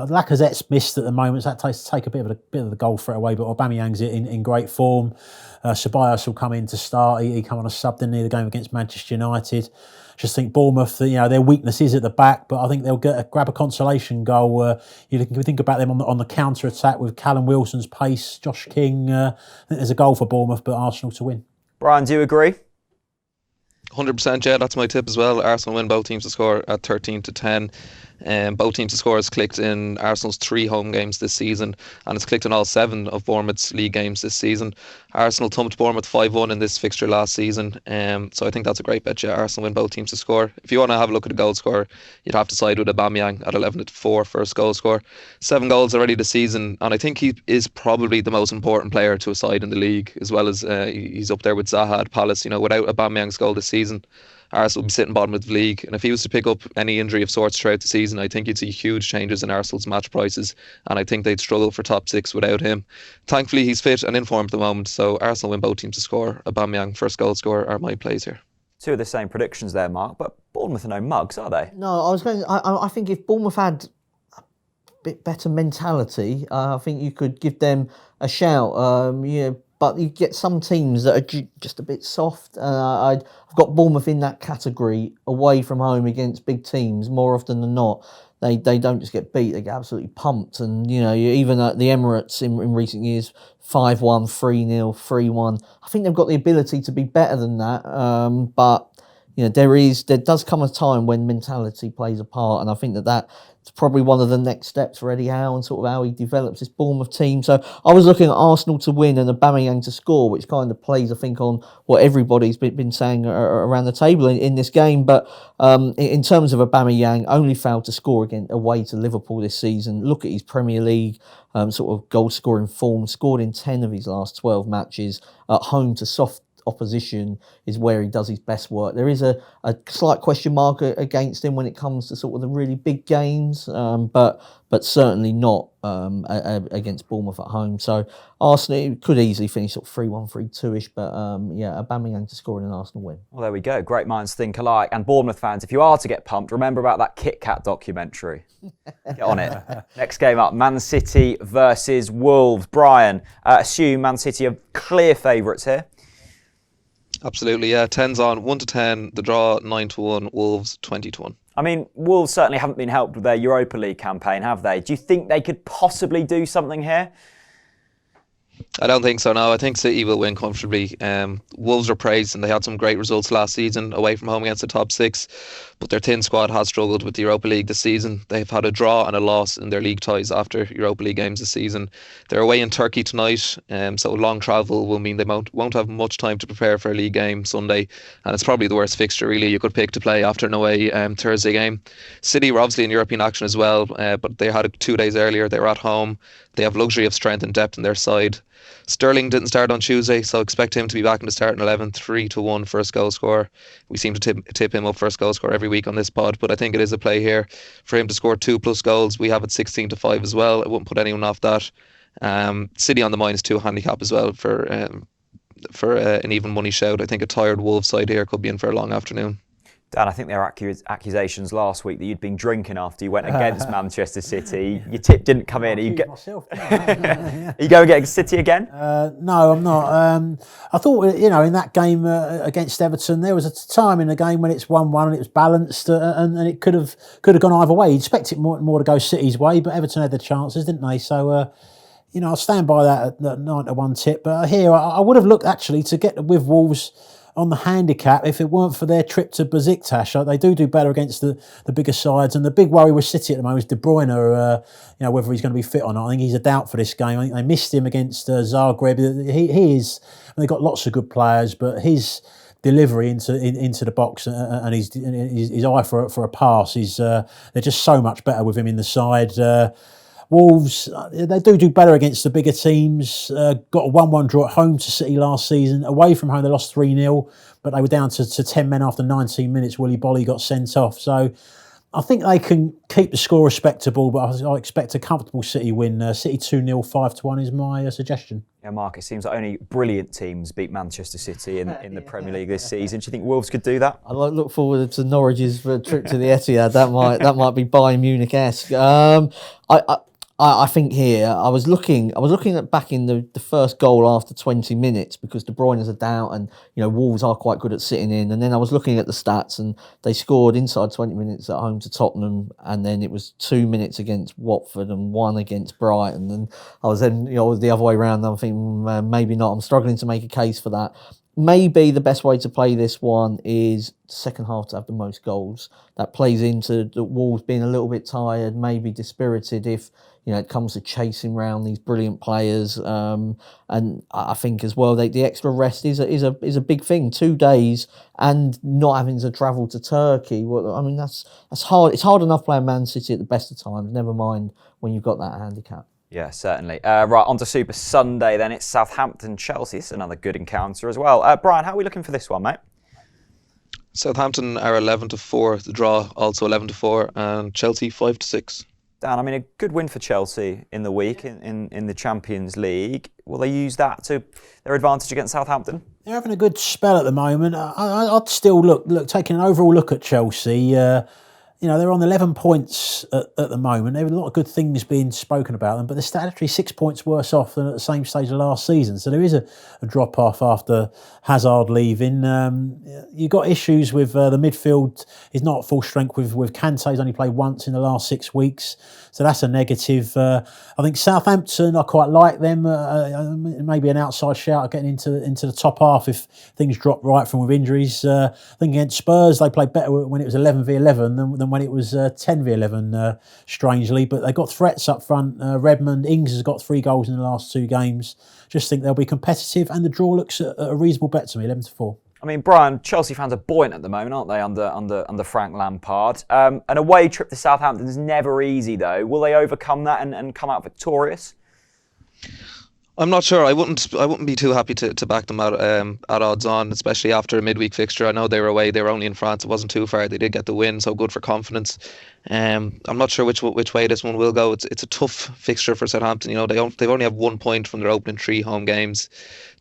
Lacazette's missed at the moment, so that takes to take a bit of the goal threat away, but Aubameyang's in great form. Ceballos will come in to start. He come on a sub, didn't he, the game against Manchester United. Just think Bournemouth, their weakness is at the back, but I think they'll grab a consolation goal. You can think about them on the counter attack with Callum Wilson's pace, Josh King. I think there's a goal for Bournemouth, but Arsenal to win. Brian, do you agree? 100%, yeah, that's my tip as well. Arsenal win, both teams to score at 13-10. Both teams to score has clicked in Arsenal's 3 home games this season, and it's clicked in all 7 of Bournemouth's league games this season. Arsenal thumped Bournemouth 5-1 in this fixture last season, so I think that's a great bet. Yeah, Arsenal win, both teams to score. If you want to have a look at the goal scorer, you'd have to side with Aubameyang at 11-4 first goal scorer. 7 goals already this season, and I think he is probably the most important player to a side in the league, as well as he's up there with Zaha at Palace. Without Aubameyang's goal this season, Arsenal will be sitting bottom of the league, and if he was to pick up any injury of sorts throughout the season, I think you'd see huge changes in Arsenal's match prices, and I think they'd struggle for top 6 without him. Thankfully, he's fit and in form at the moment, so Arsenal win, both teams to score. Aubameyang first goal scorer are my plays here. 2 of the same predictions there, Mark, but Bournemouth are no mugs, are they? No, I think if Bournemouth had a bit better mentality, I think you could give them a shout. But you get some teams that are just a bit soft. I've got Bournemouth in that category, away from home against big teams more often than not. They don't just get beat; they get absolutely pumped. And even at the Emirates in recent years, 5-1, 3-0, 3-1. I think they've got the ability to be better than that. But there does come a time when mentality plays a part, and I think that's probably one of the next steps for Eddie Howe and sort of how he develops this Bournemouth team. So I was looking at Arsenal to win and Aubameyang to score, which kind of plays, I think, on what everybody's been saying around the table in this game. But in terms of Aubameyang, only failed to score again away to Liverpool this season. Look at his Premier League sort of goal scoring form. Scored in 10 of his last 12 matches at home to soft opposition is where he does his best work. There is a slight question mark against him when it comes to sort of the really big games, but certainly not against Bournemouth at home. So Arsenal could easily finish sort of 3-1, 3-2-ish, but Aubameyang to score in an Arsenal win. Well, there we go. Great minds think alike. And Bournemouth fans, if you are to get pumped, remember about that Kit Kat documentary. Get on it. Next game up, Man City versus Wolves. Brian, assume Man City are clear favourites here. Absolutely, yeah. 10's on, 1-10, the draw 9-1, Wolves 20-1. I mean, Wolves certainly haven't been helped with their Europa League campaign, have they? Do you think they could possibly do something here? I don't think so, no. I think City will win comfortably. Wolves are praised and they had some great results last season away from home against the top six, but their thin squad has struggled with the Europa League this season. They've had a draw and a loss in their league ties after Europa League games this season. They're away in Turkey tonight, so long travel will mean they won't have much time to prepare for a league game Sunday, and it's probably the worst fixture really you could pick to play after an away Thursday game. City were obviously in European action as well, but they had it 2 days earlier. They were at home. They have luxury of strength and depth in their side. Sterling didn't start on Tuesday, so expect him to be back in the starting 11, 3-1 first goal scorer. We seem to tip him up first goal scorer every week on this pod, but I think it is a play here for him to score 2+ goals. We have it 16-5 as well. I wouldn't put anyone off that. City on the -2 handicap as well for an even money shout. I think a tired Wolves side here could be in for a long afternoon. Dan, I think there were accusations last week that you'd been drinking after you went against Manchester City. Your tip didn't come in. Are you going against City again? No, I'm not. I thought, in that game against Everton, there was a time in the game when it's 1-1 and it was balanced, and it could have gone either way. You'd expect it more to go City's way, but Everton had the chances, didn't they? So, I'll stand by that 9-1 tip. But here, I would have looked actually to get with Wolves on the handicap if it weren't for their trip to Besiktas. They do better against the bigger sides, and the big worry with City at the moment is De Bruyne, whether he's going to be fit or not. I think he's a doubt for this game. I think they missed him against Zagreb. He is, and they've got lots of good players, but his delivery into the box and his eye for a pass is they're just so much better with him in the side. Wolves, they do better against the bigger teams. Got a 1-1 draw at home to City last season. Away from home, they lost 3-0, but they were down to 10 men after 19 minutes. Willy Bolly got sent off. So I think they can keep the score respectable, but I expect a comfortable City win. City 2-0, 5-1 is my suggestion. Yeah, Mark, it seems like only brilliant teams beat Manchester City in the Premier League this season. Do you think Wolves could do that? I look forward to Norwich's trip to the Etihad. That might be Bayern Munich-esque. I think here I was looking at backing the first goal after 20 minutes because De Bruyne is a doubt, and Wolves are quite good at sitting in. And then I was looking at the stats, and they scored inside 20 minutes at home to Tottenham, and then it was 2 minutes against Watford and 1 against Brighton. And I was then the other way around. I'm thinking maybe not. I'm struggling to make a case for that. Maybe the best way to play this one is second half to have the most goals. That plays into the Wolves being a little bit tired, maybe dispirited if it comes to chasing round these brilliant players. And I think as well the extra rest is a big thing. 2 days and not having to travel to Turkey. Well, I mean that's hard. It's hard enough playing Man City at the best of times. Never mind when you've got that handicap. Yeah, certainly. Right, on to Super Sunday then. It's Southampton-Chelsea. It's another good encounter as well. Brian, how are we looking for this one, mate? Southampton are 11-4. The draw also 11-4, and Chelsea 5-6. Dan, I mean, a good win for Chelsea in the week in the Champions League. Will they use that to their advantage against Southampton? They're having a good spell at the moment. I'd still look taking an overall look at Chelsea. They're on 11 points at the moment. There are a lot of good things being spoken about them, but they're statutory 6 points worse off than at the same stage of last season. So there is a drop-off after Hazard leaving. You've got issues with the midfield is not at full strength with Kante's only played once in the last 6 weeks. So that's a negative. I think Southampton, I quite like them. Maybe an outside shout at getting into the top half if things drop right from with injuries. I think against Spurs, they played better when it was 11v11 than when it was 10v11, strangely. But they got threats up front. Redmond, Ings has got 3 goals in the last 2 games. Just think they'll be competitive, and the draw looks a reasonable bet to me, 11-4. I mean, Brian, Chelsea fans are buoyant at the moment, aren't they, under Frank Lampard? An away trip to Southampton is never easy, though. Will they overcome that and come out victorious? I'm not sure. I wouldn't be too happy to back them at odds on, especially after a midweek fixture. I know they were away. They were only in France. It wasn't too far. They did get the win, so good for confidence. I'm not sure which way this one will go. It's a tough fixture for Southampton. You know, they've only have 1 point from their opening 3 home games.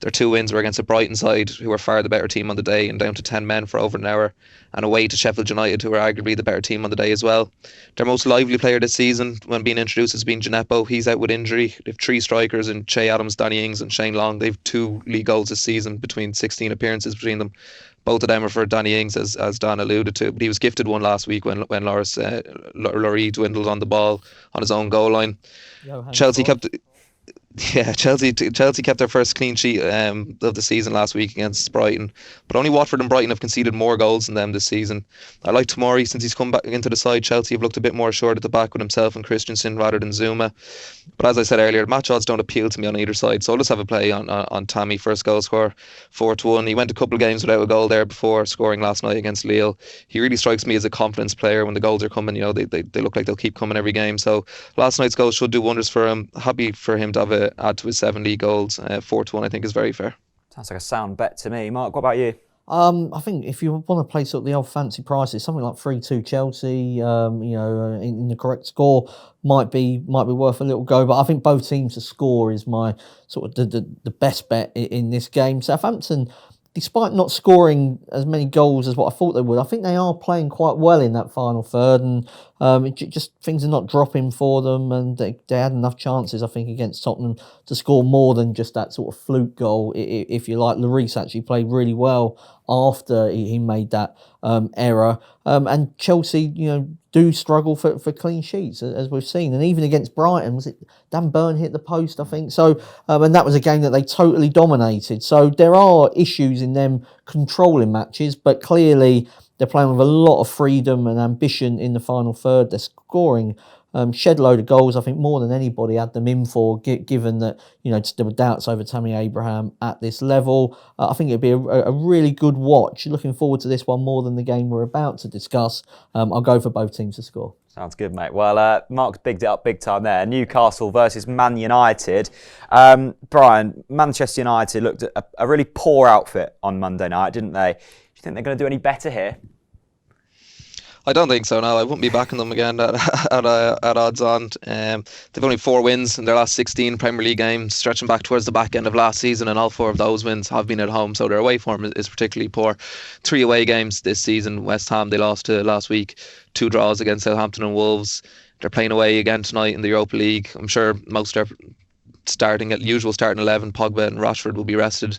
Their 2 wins were against a Brighton side, who were far the better team on the day, and down to 10 men for over an hour, and away to Sheffield United, who were arguably the better team on the day as well. Their most lively player this season, when being introduced, has been Gineppo. He's out with injury. They have 3 strikers in Che Adams, Danny Ings and Shane Long. They've 2 league goals this season, between 16 appearances between them. Both of them are for Danny Ings, as Dan alluded to, but he was gifted one last week when Laurie dwindled on the ball on his own goal line. Chelsea kept their first clean sheet of the season last week against Brighton, but only Watford and Brighton have conceded more goals than them this season. I like Tomori since he's come back into the side. Chelsea have looked a bit more assured at the back with himself and Christensen rather than Zuma. But as I said earlier, match odds don't appeal to me on either side, so I'll just have a play on Tammy, first goal scorer, 4-1. He went a couple of games without a goal there before scoring last night against Lille. He really strikes me as a confidence player. When the goals are coming, you know, they look like they'll keep coming every game. So last night's goal should do wonders for him. Happy for him to have add to his 7 league goals. 4-1 I think is very fair. Sounds like a sound bet to me. Mark, what about you? I think if you want to play sort of the old fancy prices, something like 3-2 Chelsea, in the correct score might be worth a little go. But I think both teams to score is my sort of the best bet in this game. Southampton, despite not scoring as many goals as what I thought they would, I think they are playing quite well in that final third, and just things are not dropping for them, and they had enough chances, I think, against Tottenham to score more than just that sort of fluke goal, if you like. Lloris actually played really well after he made that error, and Chelsea, do struggle for clean sheets, as we've seen, and even against Brighton, was it Dan Burn hit the post, I think, so and that was a game that they totally dominated. So there are issues in them controlling matches, but clearly they're playing with a lot of freedom and ambition in the final third. They're scoring shed load of goals, I think, more than anybody had them in for, given that, there were doubts over Tammy Abraham at this level. I think it'd be a really good watch. Looking forward to this one more than the game we're about to discuss. I'll go for both teams to score. Sounds good, mate. Well, Mark's bigged it up big time there. Newcastle versus Man United. Brian, Manchester United looked at a really poor outfit on Monday night, didn't they? Do you think they're going to do any better here? I don't think so, no. I wouldn't be backing them again at odds on. They've only 4 wins in their last 16 Premier League games, stretching back towards the back end of last season, and all 4 of those wins have been at home, so their away form is particularly poor. 3 away games this season. West Ham they lost to last week, 2 draws against Southampton and Wolves. They're playing away again tonight in the Europa League. I'm sure most are starting at usual starting 11. Pogba and Rashford will be rested.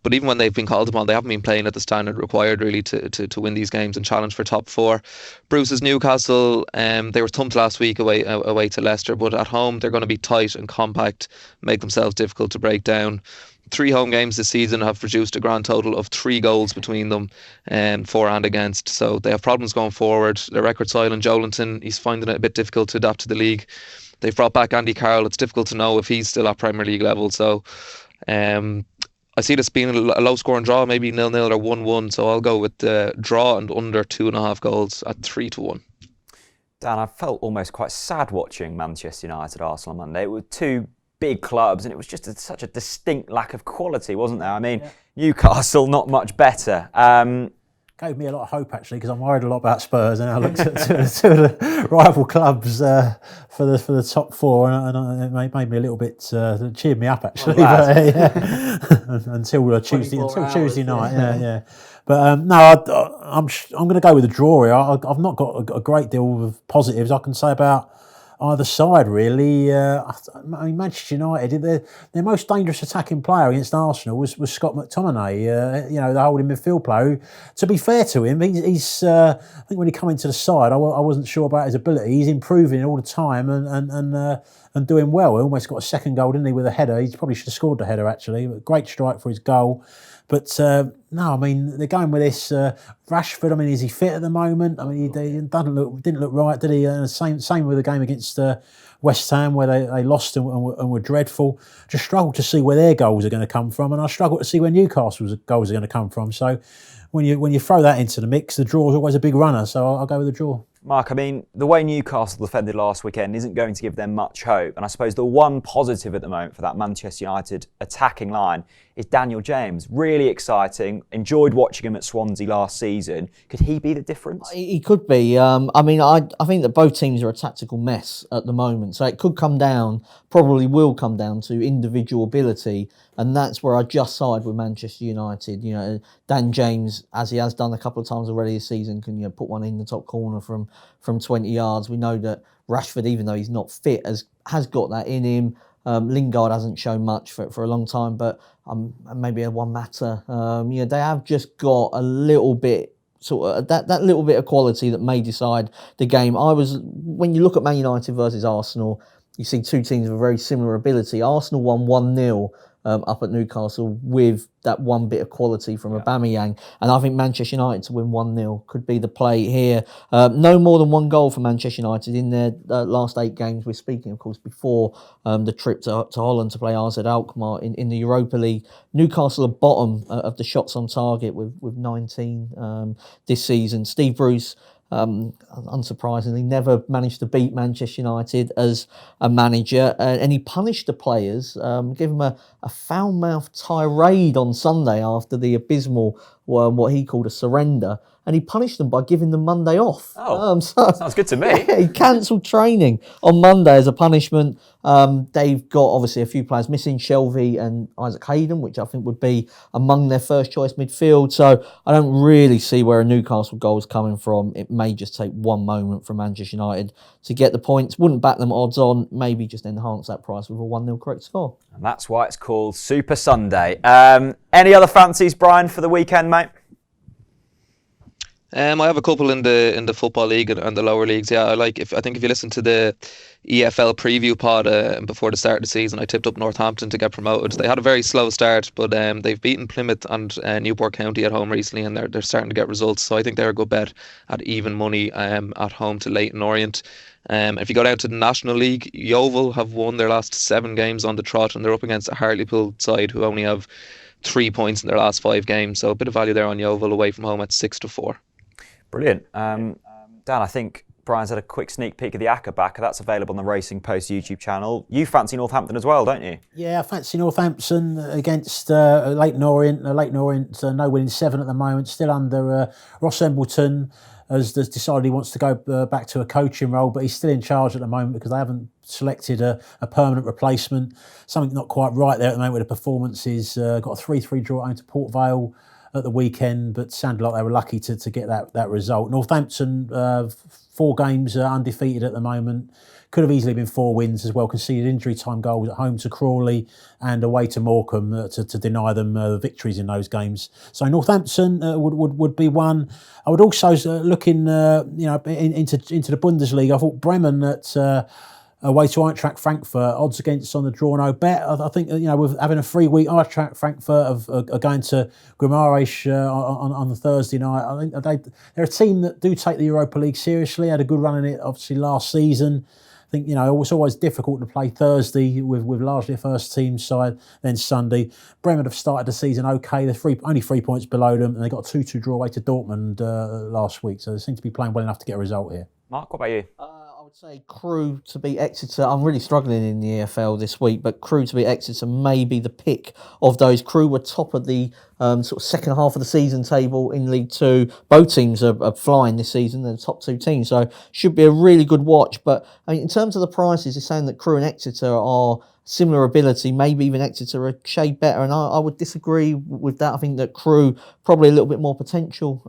But even when they've been called upon, they haven't been playing at the standard required really to win these games and challenge for top 4. Bruce's Newcastle, they were thumped last week away to Leicester, but at home they're going to be tight and compact, make themselves difficult to break down. 3 home games this season have produced a grand total of 3 goals between them, for and against. So they have problems going forward. Their record silent Joelinton, he's finding it a bit difficult to adapt to the league. They've brought back Andy Carroll. It's difficult to know if he's still at Premier League level. So I see this being a low scoring draw, maybe 0-0 or 1-1. So I'll go with the draw and under 2.5 goals at 3-1. Dan, I felt almost quite sad watching Manchester United Arsenal on Monday. It was 2 big clubs, and it was just such a distinct lack of quality, wasn't there? I mean, yeah. Newcastle not much better. Gave me a lot of hope, actually, because I'm worried a lot about Spurs, and I looked at two of the rival clubs for the top 4, and it made me a little bit cheered me up, actually. Until Tuesday night, yeah. But no, I'm going to go with a draw here. I've not got a great deal of positives I can say about either side, really. I mean, Manchester United, their most dangerous attacking player against Arsenal was Scott McTominay, the holding midfield player. Who, to be fair to him, he's I think when he came into the side, I wasn't sure about his ability. He's improving all the time and doing well. He almost got a second goal, didn't he, with a header. He probably should have scored the header, actually. Great strike for his goal. But no, I mean, they're going with this Rashford. I mean, is he fit at the moment? I mean, he didn't look right, did he? Same with the game against West Ham, where they lost and were dreadful. Just struggle to see where their goals are going to come from, and I struggle to see where Newcastle's goals are going to come from. So when you throw that into the mix, the draw is always a big runner. So I'll go with the draw. Mark, I mean, the way Newcastle defended last weekend isn't going to give them much hope. And I suppose the one positive at the moment for that Manchester United attacking line is Daniel James. Really exciting. Enjoyed watching him at Swansea last season. Could he be the difference? He could be. I mean, I think that both teams are a tactical mess at the moment. So it could come down, probably will come down to individual ability. And that's where I just side with Manchester United. You know, Dan James, as he has done a couple of times already this season, can put one in the top corner from 20 yards. We know that Rashford, even though he's not fit, has got that in him. Lingard hasn't shown much for a long time, but maybe a one matter. They have just got a little bit sort of that little bit of quality that may decide the game. When you look at Man United versus Arsenal, you see two teams with very similar ability. Arsenal won 1-0 up at Newcastle with that one bit of quality from Aubameyang. And I think Manchester United to win 1-0 could be the play here. No more than one goal for Manchester United in their last 8 games. We're speaking, of course, before the trip to Holland to play AZ Alkmaar in the Europa League. Newcastle are bottom of the shots on target with 19 this season. Steve Bruce, unsurprisingly, never managed to beat Manchester United as a manager, and he punished the players, gave them a foul-mouthed tirade on Sunday after the abysmal, what he called a surrender, and he punished them by giving them Monday off. Sounds good to me. He cancelled training on Monday as a punishment. They've got obviously a few players missing, Shelvey and Isaac Hayden, which I think would be among their first choice midfield. So I don't really see where a Newcastle goal is coming from. It may just take one moment for Manchester United to get the points. Wouldn't back them odds on, maybe just enhance that price with a 1-0 correct score. And that's why it's called Super Sunday. Any other fancies, Brian, for the weekend, mate? I have a couple in the football league and the lower leagues. Yeah, I think if you listen to the EFL preview pod before the start of the season, I tipped up Northampton to get promoted. They had a very slow start, but they've beaten Plymouth and Newport County at home recently, and they're starting to get results. So I think they're a good bet at even money at home to Leyton Orient. If you go down to the National League, Yeovil have won their last 7 games on the trot, and they're up against a Hartlepool side who only have 3 points in their last 5 games. So a bit of value there on Yeovil away from home at 6-4. Brilliant. Dan, I think Brian's had a quick sneak peek of the Acca backer. That's available on the Racing Post YouTube channel. You fancy Northampton as well, don't you? Yeah, I fancy Northampton against Leyton Orient. Leyton Orient, no winning 7 at the moment, still under Ross Embleton, has decided he wants to go back to a coaching role, but he's still in charge at the moment because they haven't selected a permanent replacement. Something not quite right there at the moment with the performances. Got a 3-3 draw at home to Port Vale at the weekend, but sounded like they were lucky to get that result. Northampton, 4 games undefeated at the moment. Could have easily been 4 wins as well. Conceded injury time goals at home to Crawley and away to Morecambe to deny them victories in those games. So Northampton would be one. I would also look into the Bundesliga. I thought Bremen at away to Eintracht Frankfurt, odds against on the draw no bet. I think with having a 3-week Eintracht Frankfurt are going to Guimarães on the Thursday night. I think they're a team that do take the Europa League seriously. Had a good run in it obviously last season. I think it's always difficult to play Thursday with largely a first team side. Then Sunday, Bremen have started the season okay. They're only 3 points below them, and they got a 2-2 draw away to Dortmund last week. So they seem to be playing well enough to get a result here. Mark, what about you? I would say Crewe to beat Exeter. I'm really struggling in the EFL this week, but Crewe to beat Exeter may be the pick of those. Crewe were top of the sort of second half of the season table in League Two. Both teams are flying this season. They're the top 2 teams, so should be a really good watch. But I mean, in terms of the prices, it's saying that Crewe and Exeter are similar ability, maybe even Exeter a shade better, and I would disagree with that. I think that Crewe probably a little bit more potential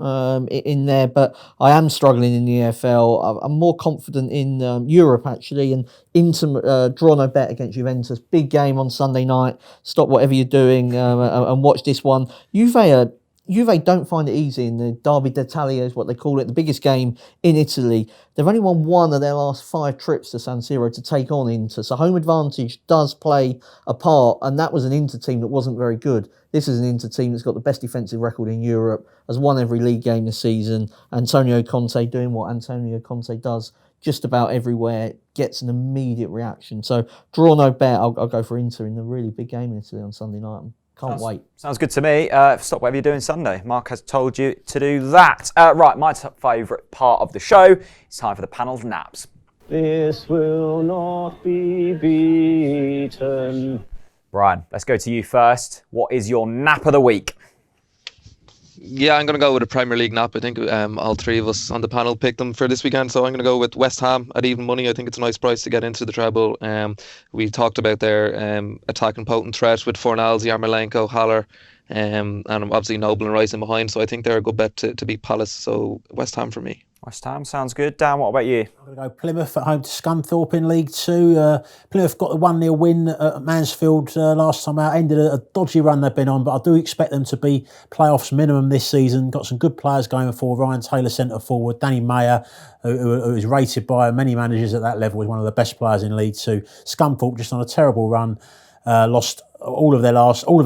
in there, but I am struggling in the EFL. I'm more confident in Europe actually, and Inter draw no bet against Juventus. Big game on Sunday night. Stop whatever you're doing and watch this one. Juve don't find it easy in the Derby d'Italia is what they call it, the biggest game in Italy. They've only won 1 of their last 5 trips to San Siro to take on Inter. So home advantage does play a part, and that was an Inter team that wasn't very good. This is an Inter team that's got the best defensive record in Europe, has won every league game this season. Antonio Conte doing what Antonio Conte does just about everywhere, gets an immediate reaction. So draw no bet, I'll go for Inter in the really big game in Italy on Sunday night. Can't wait. Sounds good to me. Stop whatever you're doing Sunday. Mark has told you to do that. Right, my favourite part of the show. It's time for the panel's naps. This will not be beaten. Brian, let's go to you first. What is your nap of the week? Yeah, I'm going to go with a Premier League nap. I think all three of us on the panel picked them for this weekend, so I'm going to go with West Ham at even money. I think it's a nice price to get into the treble. We talked about their attacking potent threat with Fornals, Yarmolenko, Haller, and obviously Noble and Rice in behind, so I think they're a good bet to beat Palace, so West Ham for me. West Ham sounds good. Dan, what about you? I'm going to go Plymouth at home to Scunthorpe in League Two. Plymouth got the 1-0 win at Mansfield last time out. Ended a dodgy run they've been on, but I do expect them to be playoffs minimum this season. Got some good players going for Ryan Taylor centre forward, Danny Mayer, who is rated by many managers at that level as one of the best players in League Two. Scunthorpe just on a terrible run. Lost all of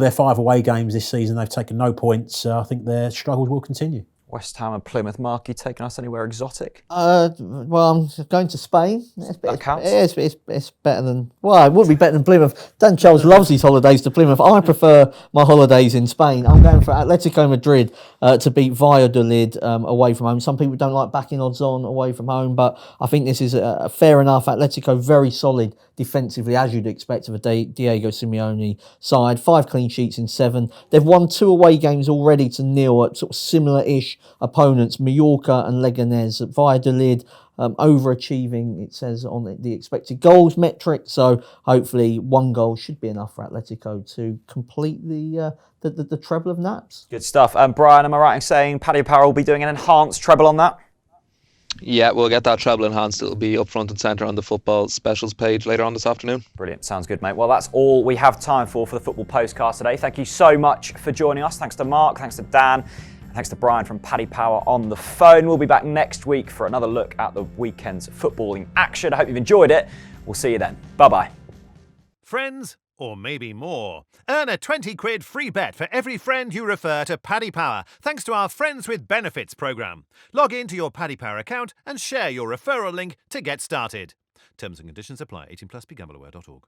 their 5 away games this season. They've taken no points. I think their struggles will continue. West Ham and Plymouth. Mark, you taking us anywhere exotic? Well, I'm going to Spain. That counts. It's better than... Well, it would be better than Plymouth. Dan Charles loves his holidays to Plymouth. I prefer my holidays in Spain. I'm going for Atletico Madrid to beat Valladolid away from home. Some people don't like backing odds on away from home, but I think this is fair enough. Atletico very solid defensively, as you'd expect of a Diego Simeone side. 5 clean sheets in 7. They've won 2 away games already to nil at sort of similar-ish opponents, Mallorca and Leganés. At Valladolid, overachieving, it says, on the expected goals metric. So hopefully 1 goal should be enough for Atletico to complete the treble of naps. Good stuff. Brian, am I right in saying Paddy Power will be doing an enhanced treble on that? Yeah, we'll get that treble enhanced. It'll be up front and centre on the football specials page later on this afternoon. Brilliant. Sounds good, mate. Well, that's all we have time for the Football Postcast today. Thank you so much for joining us. Thanks to Mark, thanks to Dan, and thanks to Brian from Paddy Power on the phone. We'll be back next week for another look at the weekend's footballing action. I hope you've enjoyed it. We'll see you then. Bye-bye. Friends, or maybe more. Earn a 20 quid free bet for every friend you refer to Paddy Power, thanks to our Friends with Benefits programme. Log in to your Paddy Power account and share your referral link to get started. Terms and conditions apply. 18+, begambleaware.org.